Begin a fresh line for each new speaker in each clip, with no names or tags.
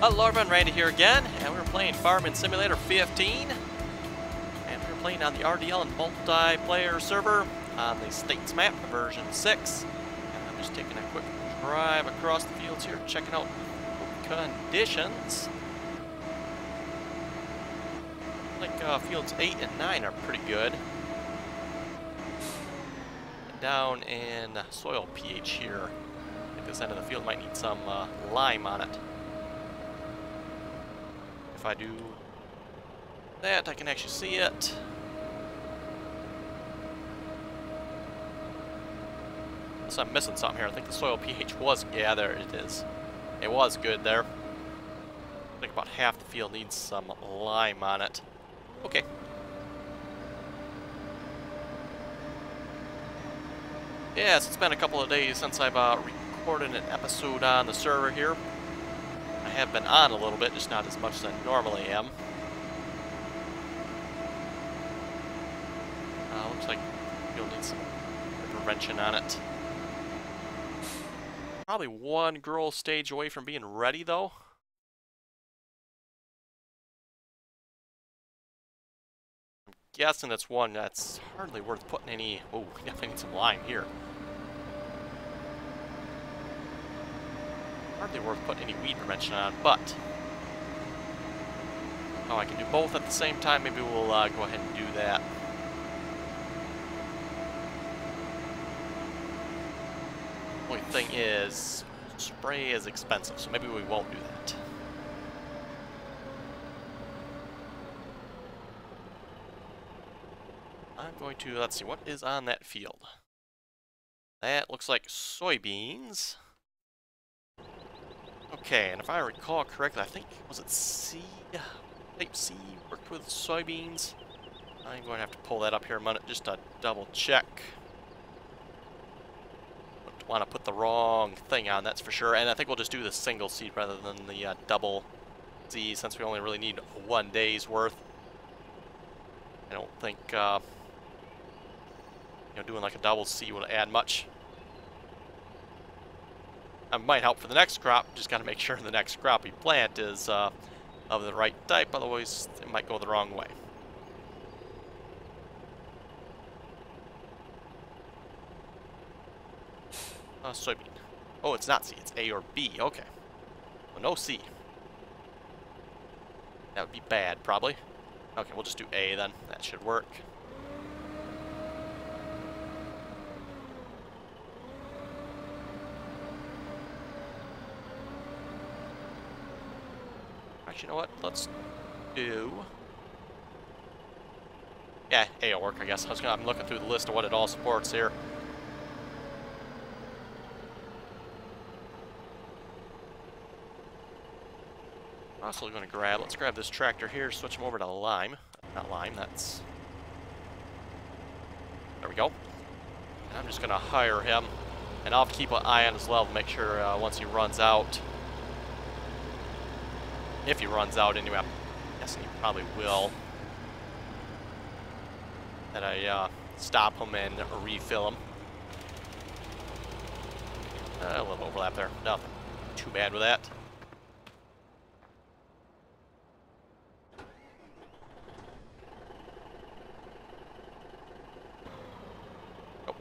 Hello everyone, Randy here again, and we're playing Farming Simulator 15. And we're playing on the RDAllen multiplayer server on the States map, version 6. And I'm just taking a quick drive across the fields here, checking out conditions. I think fields 8 and 9 are pretty good. And down in soil pH here, I think this end of the field might need some lime on it. If I do that, I can actually see it. Unless I'm missing something here. I think the soil pH was... yeah, there it is. It was good there. I think about half the field needs some lime on it. Okay. Yes, it's been a couple of days since I've recorded an episode on the server here. I have been on a little bit, just not as much as I normally am. Looks like you'll need some intervention on it. Probably one girl stage away from being ready, though. I'm guessing it's one that's hardly worth putting any... oh, we definitely need some lime here. Hardly worth putting any weed prevention on, but... oh, I can do both at the same time. Maybe we'll go ahead and do that. Only thing is, spray is expensive, so maybe we won't do that. I'm going to, let's see, what is on that field? That looks like soybeans. Okay, and if I recall correctly, I think, was it C? Type C worked with soybeans. I'm going to have to pull that up here a minute just to double check. Don't want to put the wrong thing on, that's for sure. And I think we'll just do the single seed rather than the double Z, since we only really need 1 day's worth. I don't think doing like a double C would add much. It might help for the next crop, just got to make sure the next crop we plant is of the right type, otherwise it might go the wrong way. Soybean. Oh, it's not C, it's A or B, okay. Well, no C. That would be bad, probably. Okay, we'll just do A then, that should work. Actually, you know what? Let's do... yeah, A will work, I guess. I'm looking through the list of what it all supports here. I'm also going to let's grab this tractor here, switch him over to lime. Not lime, that's... there we go. And I'm just going to hire him. And I'll keep an eye on his level, make sure once he runs out... if he runs out anyway, I'm guessing he probably will, that I stop him and refill him. A little overlap there, nothing too bad with that. Oh.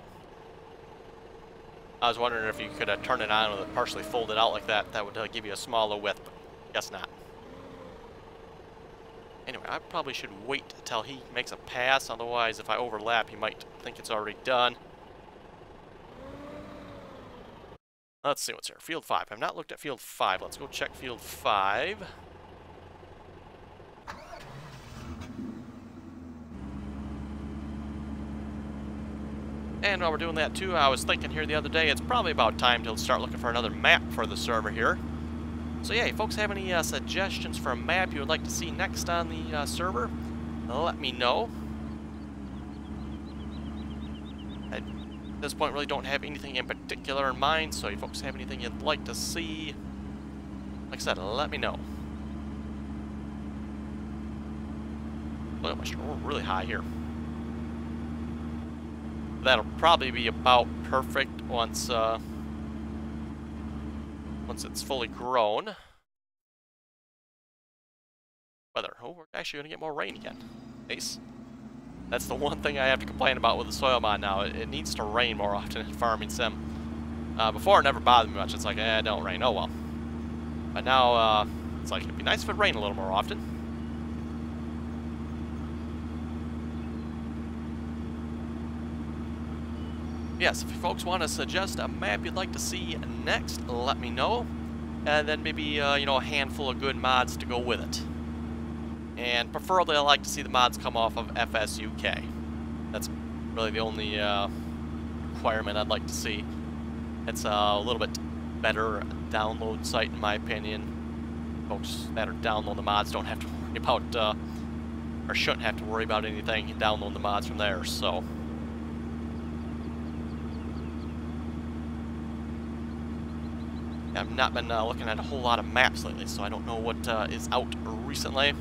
I was wondering if you could turn it on with it partially folded out like that. That would give you a smaller width, but guess not. Anyway, I probably should wait until he makes a pass, otherwise if I overlap he might think it's already done. Let's see what's here. Field 5. I've not looked at Field 5. Let's go check Field 5. And while we're doing that too, I was thinking here the other day, it's probably about time to start looking for another map for the server here. So yeah, if folks have any suggestions for a map you would like to see next on the server, let me know. At this point, really don't have anything in particular in mind, so if folks have anything you'd like to see, like I said, let me know. Look at my score, we're really high here. That'll probably be about perfect once it's fully grown. weather. Oh, we're actually going to get more rain again. Nice. That's the one thing I have to complain about with the soil mod now. It needs to rain more often in Farming Sim. Before it never bothered me much. It's like, don't rain. Oh well. But now, it's like, it'd be nice if it rained a little more often. Yes, if you folks want to suggest a map you'd like to see next, let me know. And then maybe, you know, a handful of good mods to go with it. And preferably I like to see the mods come off of FSUK. That's really the only requirement I'd like to see. It's a little bit better download site in my opinion. Folks that are downloading the mods don't have to worry about, or shouldn't have to worry about anything, download the mods from there, so. I've not been looking at a whole lot of maps lately, so I don't know what is out recently.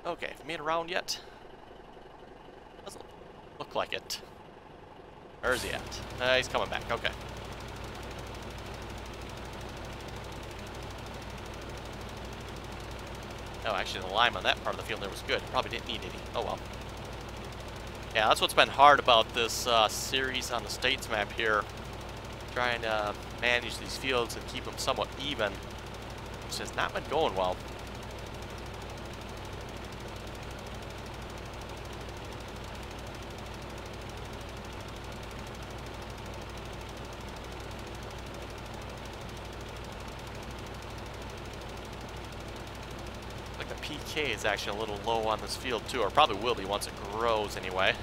Okay, have we made a round yet? Doesn't look like it. Where is he at? He's coming back, okay. Oh, actually the lime on that part of the field there was good. Probably didn't need any. Oh well. Yeah, that's what's been hard about this series on the States map here. Trying to manage these fields and keep them somewhat even. Which has not been going well. PK is actually a little low on this field too, or probably will be once it grows anyway.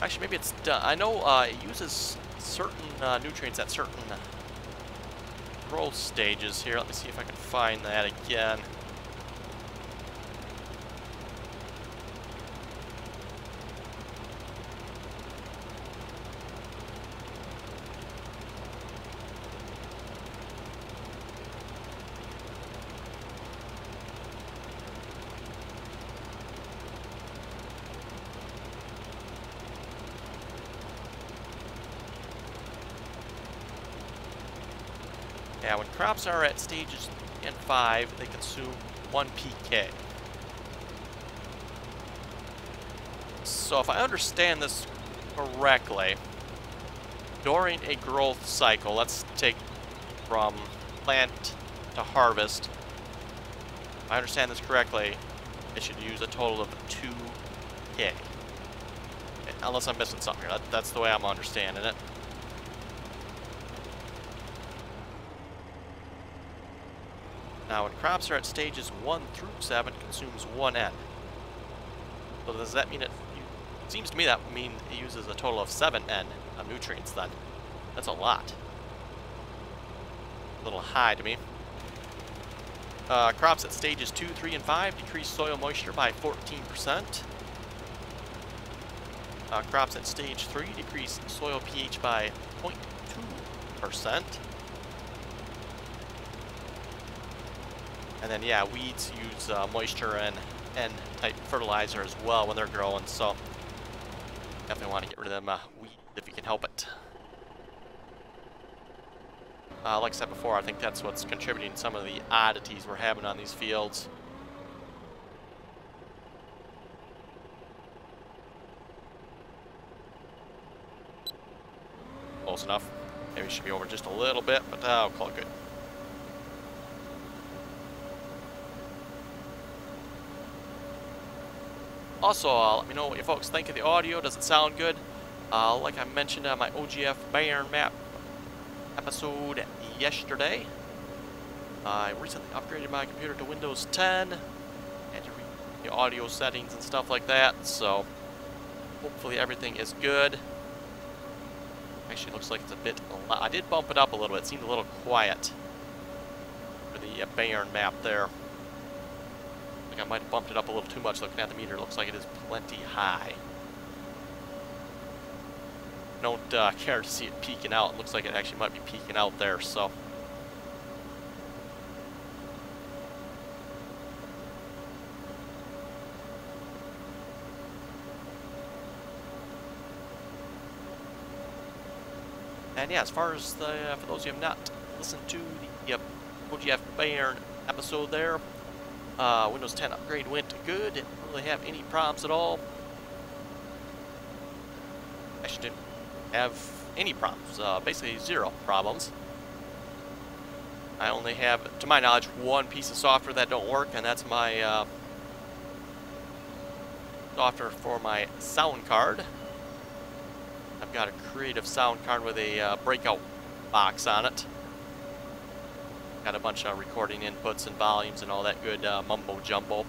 Actually, maybe it's done. I know it uses certain nutrients at certain growth stages here. Let me see if I can find that again. Yeah, when crops are at stages 3 and 5, they consume 1 PK. So if I understand this correctly, during a growth cycle, let's take from plant to harvest, if I understand this correctly, it should use a total of 2K. Unless I'm missing something here. That's the way I'm understanding it. Now, when crops are at stages 1 through 7, it consumes 1 N. So does that mean it seems to me that mean it uses a total of 7 N of nutrients then. That's a lot. A little high to me. Crops at stages 2, 3, and 5 decrease soil moisture by 14%. Crops at stage 3 decrease soil pH by 0.2%. And then, yeah, weeds use moisture and N-type fertilizer as well when they're growing, so definitely want to get rid of them weeds if you can help it. Like I said before, I think that's what's contributing to some of the oddities we're having on these fields. Close enough. Maybe it should be over just a little bit, but I'll call it good. Also, let me know what you folks think of the audio. Does it sound good? Like I mentioned on my OGF Bayern map episode yesterday, I recently upgraded my computer to Windows 10 and to read the audio settings and stuff like that, so hopefully everything is good. Actually, looks like it's a bit loud. I did bump it up a little bit. It seemed a little quiet for the Bayern map there. I might have bumped it up a little too much. Looking at the meter, it looks like it is plenty high. Don't care to see it peeking out. It looks like it actually might be peeking out there, so. And yeah, as far as the, for those who have not listened to the OGF Bayern episode there, Windows 10 upgrade went good. Didn't really have any problems at all. Actually didn't have any problems, basically 0 problems. I only have, to my knowledge, one piece of software that don't work, and that's my software for my sound card. I've got a creative sound card with a breakout box on it. Got a bunch of recording inputs and volumes and all that good mumbo jumbo.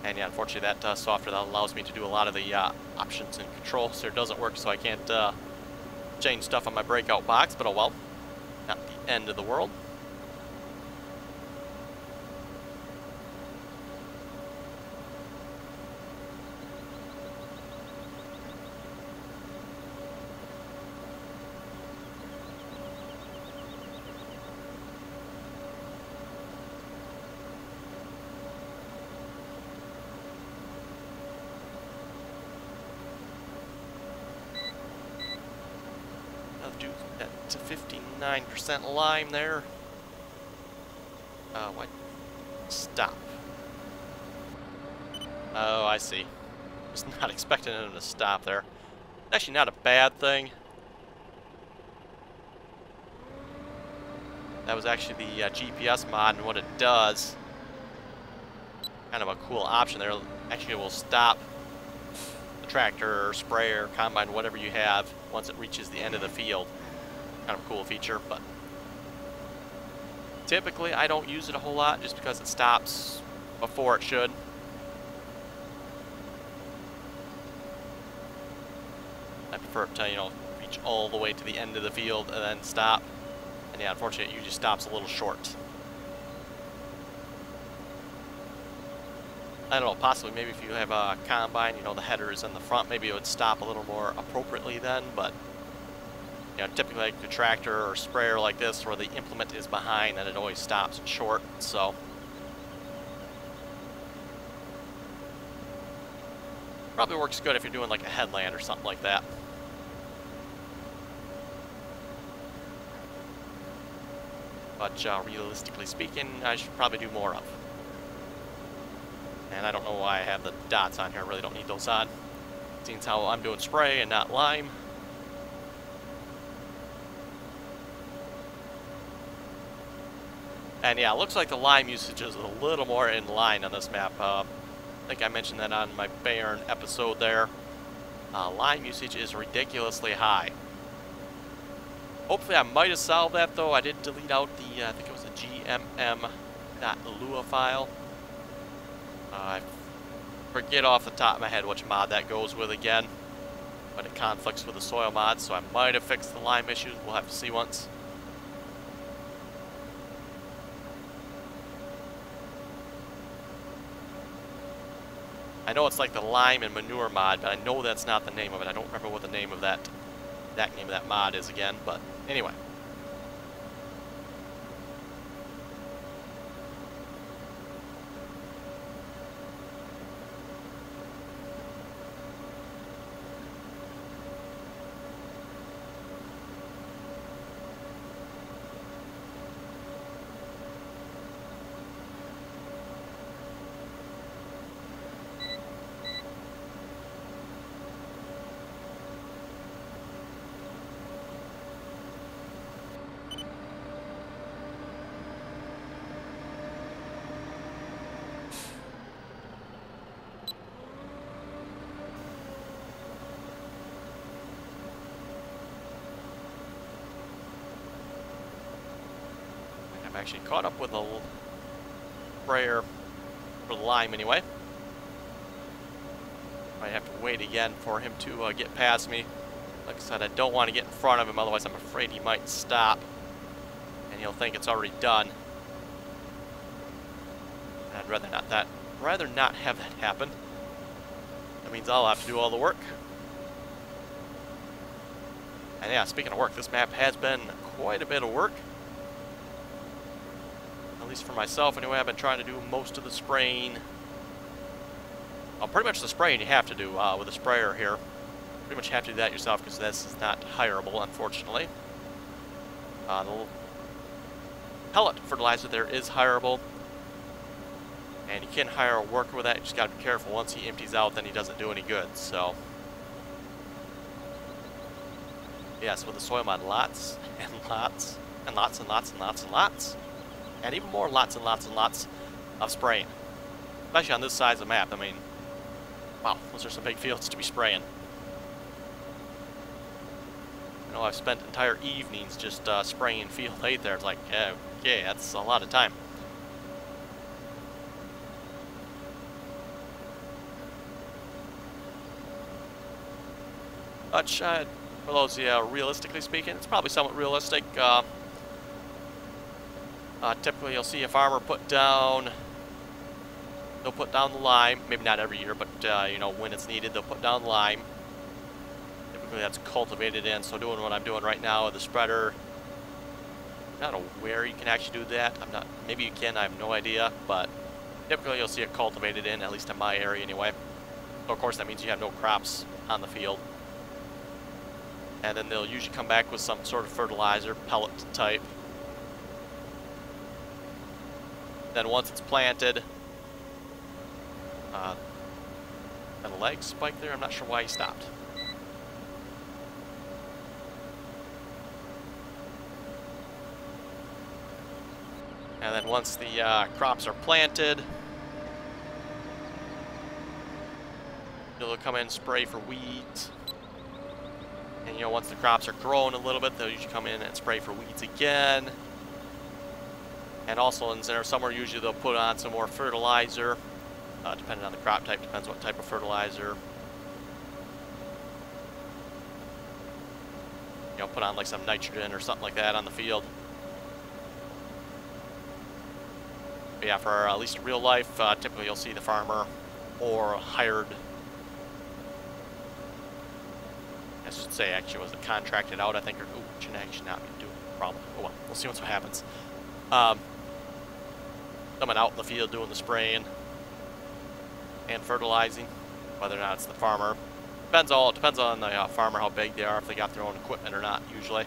And yeah, unfortunately that software that allows me to do a lot of the options and controls there doesn't work, so I can't change stuff on my breakout box, but oh well. Not the end of the world. Do that to 59% lime there. What? Stop. Oh, I see. Was not expecting him to stop there. Actually, not a bad thing. That was actually the GPS mod, and what it does, kind of a cool option there. Actually, it will stop the tractor, or sprayer, combine, whatever you have, once it reaches the end of the field. Kind of a cool feature, but typically I don't use it a whole lot just because it stops before it should. I prefer it to, you know, reach all the way to the end of the field and then stop. And yeah, unfortunately it usually stops a little short. I don't know, possibly maybe if you have a combine, you know, the header is in the front, maybe it would stop a little more appropriately then, but you know, typically like a tractor or sprayer like this where the implement is behind, then it always stops short, so. Probably works good if you're doing like a headland or something like that. But realistically speaking, I should probably do more of. And I don't know why I have the dots on here, I really don't need those on. Seeing how I'm doing spray and not lime. And yeah, it looks like the lime usage is a little more in line on this map. I think I mentioned that on my Bayern episode there. Lime usage is ridiculously high. Hopefully I might have solved that though. I did delete out the, I think it was the gmm.lua file. I forget off the top of my head which mod that goes with again. But it conflicts with the soil mod, so I might have fixed the lime issues. We'll have to see once. I know it's like the lime and manure mod, but I know that's not the name of it. I don't remember what the name of that name of that mod is again, but anyway. Actually caught up with a sprayer for the lime anyway. Might have to wait again for him to get past me. Like I said, I don't want to get in front of him, otherwise I'm afraid he might stop and he'll think it's already done. And I'd rather not have that happen. That means I'll have to do all the work. And yeah, speaking of work, this map has been quite a bit of work. At least for myself anyway. I've been trying to do most of the spraying. Well, pretty much the spraying you have to do with a sprayer here. pretty much have to do that yourself because this is not hireable, unfortunately. The pellet fertilizer there is hireable, and you can hire a worker with that. You just got to be careful. Once he empties out, then he doesn't do any good. So, yes, with the soil mod, lots and lots and lots and lots and lots and lots, and even more lots and lots and lots of spraying, especially on this size of the map. I mean, wow, those are some big fields to be spraying. I know I've spent entire evenings just spraying field 8 there. It's like, okay, that's a lot of time. But for those, realistically speaking, it's probably somewhat realistic. Typically, you'll see a farmer they'll put down the lime. Maybe not every year, but you know, when it's needed, they'll put down lime. Typically, that's cultivated in. So, doing what I'm doing right now with the spreader. I don't know where you can actually do that. Maybe you can. I have no idea. But typically, you'll see it cultivated in, at least in my area, anyway. So, of course, that means you have no crops on the field. And then they'll usually come back with some sort of fertilizer, pellet type. Then once it's planted, and a leg spike there, I'm not sure why he stopped. And then once the crops are planted, they'll come in and spray for weeds. And you know, once the crops are growing a little bit, they'll usually come in and spray for weeds again. And also in there somewhere, usually they'll put on some more fertilizer, depending on the crop type, depends what type of fertilizer. You know, put on like some nitrogen or something like that on the field. But yeah, for at least real life, typically you'll see the farmer or hired, I should say, actually, was it contracted out, I think, or, ooh, should actually not be doing it, probably. Oh well, we'll see what happens. Someone out in the field doing the spraying and fertilizing, whether or not it's the farmer. Depends on the farmer, how big they are, if they got their own equipment or not, usually.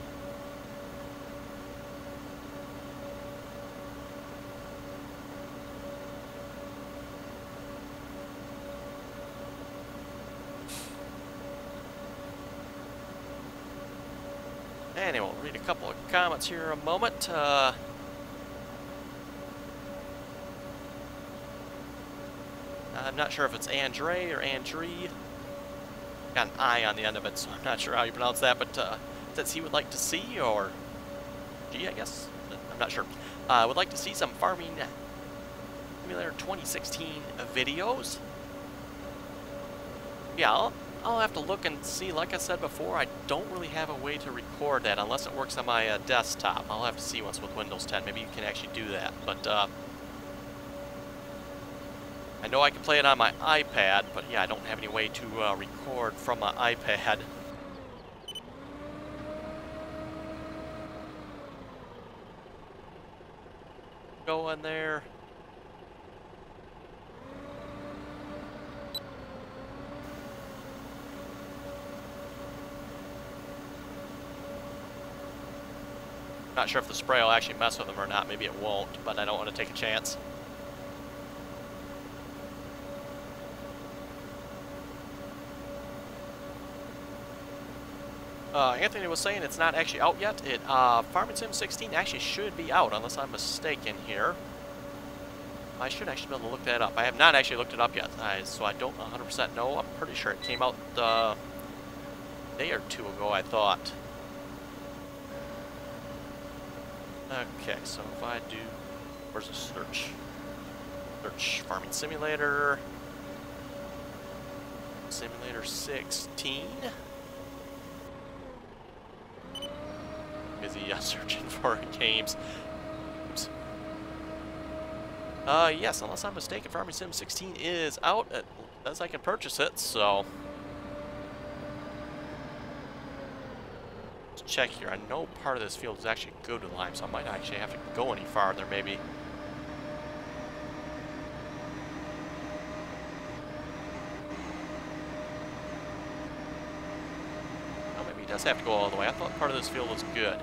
Anyway, we'll read a couple of comments here in a moment. I'm not sure if it's Andre or Andree. Got an I on the end of it, so I'm not sure how you pronounce that, but says he would like to see, or G, I guess. I'm not sure. Would like to see some Farming Simulator 2016 videos. Yeah, I'll have to look and see. Like I said before, I don't really have a way to record that unless it works on my desktop. I'll have to see once with Windows 10. Maybe you can actually do that, but I know I can play it on my iPad, but yeah, I don't have any way to record from my iPad. Go in there. Not sure if the spray will actually mess with them or not. Maybe it won't, but I don't want to take a chance. Anthony was saying it's not actually out yet. Farming Sim 16 actually should be out, unless I'm mistaken here. I should actually be able to look that up. I have not actually looked it up yet, so I don't 100% know. I'm pretty sure it came out a day or two ago, I thought. Okay, so if I do, where's the search? Search Farming Simulator. Simulator 16. Busy searching for games. Oops. Yes, unless I'm mistaken, Farming Sim 16 is out. It says I can purchase it, so let's check here. I know part of this field is actually good to lime, so I might not actually have to go any farther, maybe. does have to go all the way. I thought part of this field was good.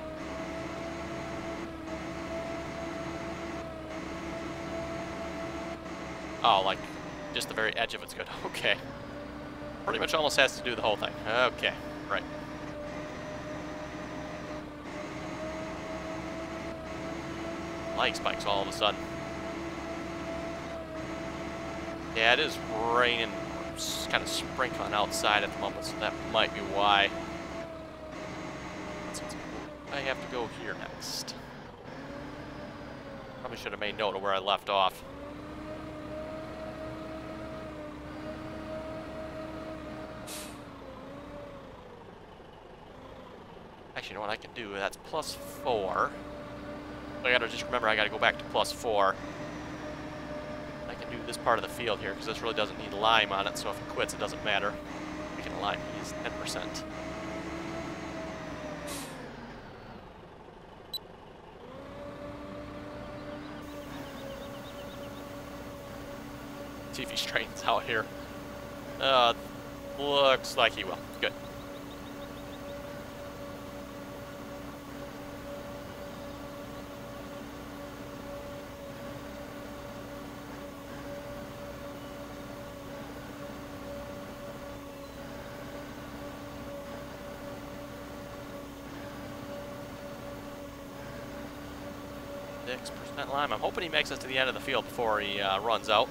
Oh, like, just the very edge of it's good. Okay. Pretty much almost has to do the whole thing. Okay, right. Light spikes all of a sudden. Yeah, it is raining, kind of sprinkling outside at the moment, so that might be why. I have to go here next. Probably should have made note of where I left off. Actually, you know what I can do? That's +4. I gotta just remember I gotta go back to +4. I can do this part of the field here because this really doesn't need lime on it, so if it quits, it doesn't matter. We can lime these 10%. See if he straightens out here. Looks like he will. Good. Lime. I'm hoping he makes us to the end of the field before he runs out.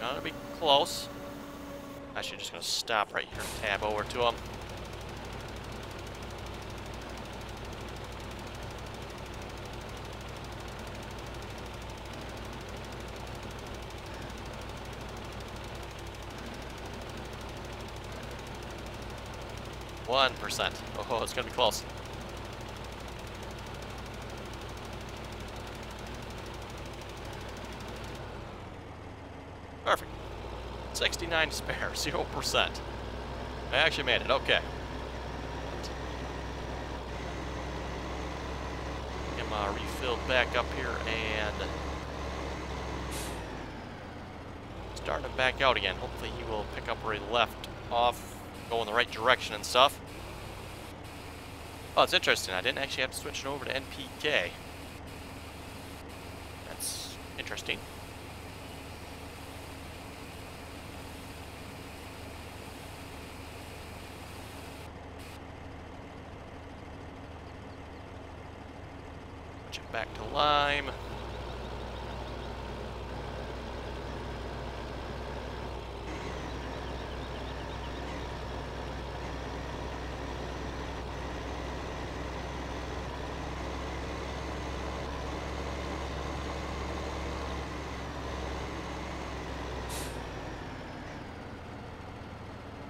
Gonna be close. Actually, just gonna stop right here and tab over to him. %. Oh, it's gonna be close. Perfect. 69 to spare, 0%. I actually made it, okay. Get him refilled back up here and start him back out again. Hopefully he will pick up where he left off, go in the right direction and stuff. Oh, it's interesting. I didn't actually have to switch it over to NPK. That's interesting. Back to lime.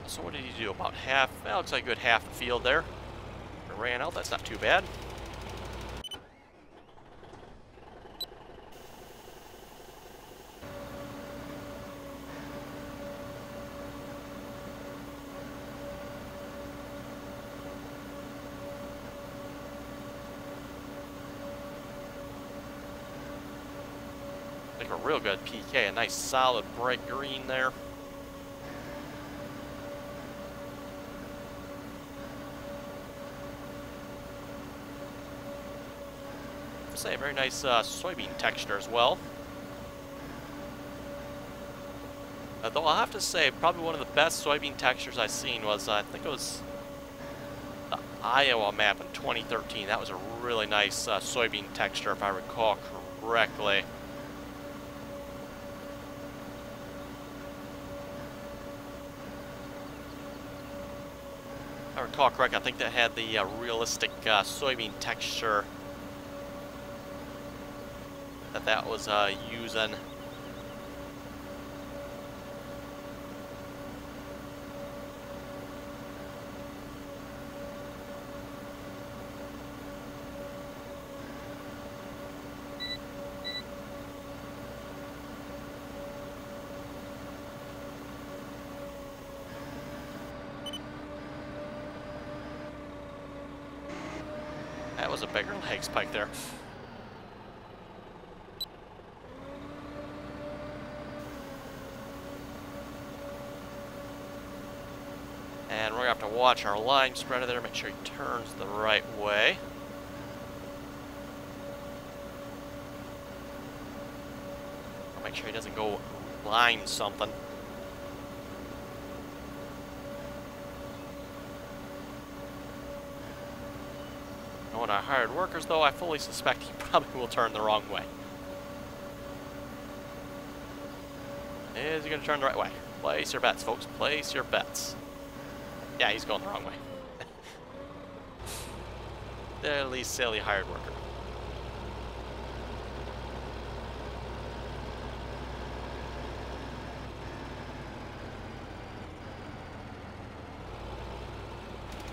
So what did he do? About half, well, looks like a good half the field there. It ran out, that's not too bad. Like a real good PK, a nice solid bright green there. Say a very nice soybean texture as well. Though I'll have to say, probably one of the best soybean textures I've seen was, I think it was the Iowa map in 2013. That was a really nice soybean texture, if I recall correctly. If I recall correctly, I think that had the realistic soybean texture that was using. was a bigger lag spike there. And we're going to have to watch our line spreader there, make sure he turns the right way. I'll make sure he doesn't go line something. Knowing our hired workers, though, I fully suspect he probably will turn the wrong way. Is he going to turn the right way? Place your bets, folks. Place your bets. Yeah, he's going the wrong way. Silly, silly hired worker.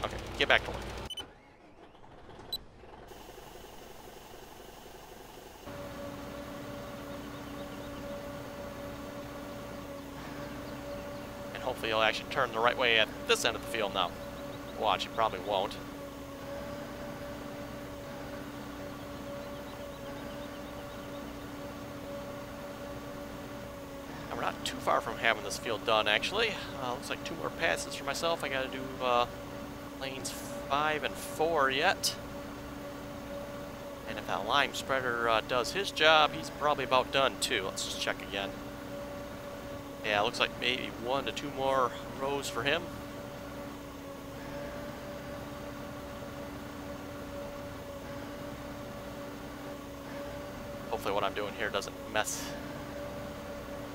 Okay, get back to work. Hopefully he'll actually turn the right way at this end of the field now. Watch, he probably won't. And we're not too far from having this field done, actually. Looks like 2 more passes for myself. I gotta do lanes 5 and 4 yet. And if that lime spreader does his job, he's probably about done too. Let's just check again. Yeah, looks like maybe 1 to 2 more rows for him. Hopefully what I'm doing here doesn't mess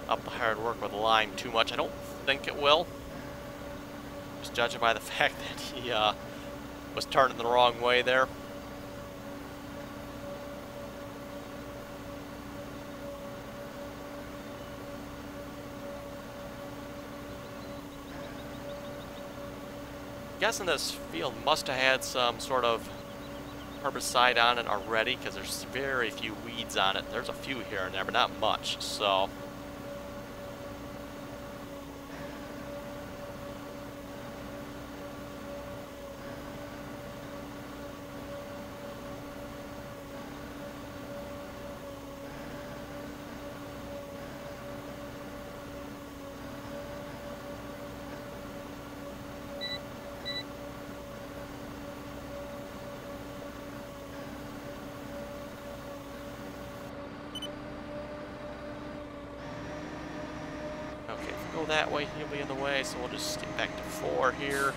up the hard work with the line too much. I don't think it will. Just judging by the fact that he was turning the wrong way there. I'm guessing this field must have had some sort of herbicide on it already, because there's very few weeds on it. There's a few here and there, but not much, so. Go that way, he'll be in the way, so we'll just get back to 4 here.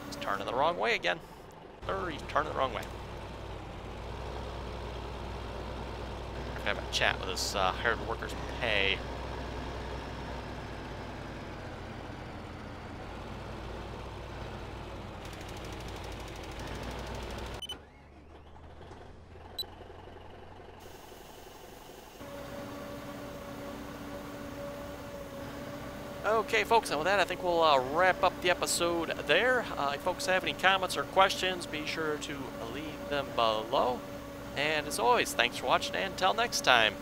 He's turning the wrong way again. Or he's turning the wrong way. I'm gonna have a chat with this hired workers pay. Okay, folks, and with that, I think we'll wrap up the episode there. If folks have any comments or questions, be sure to leave them below. And as always, thanks for watching, and until next time.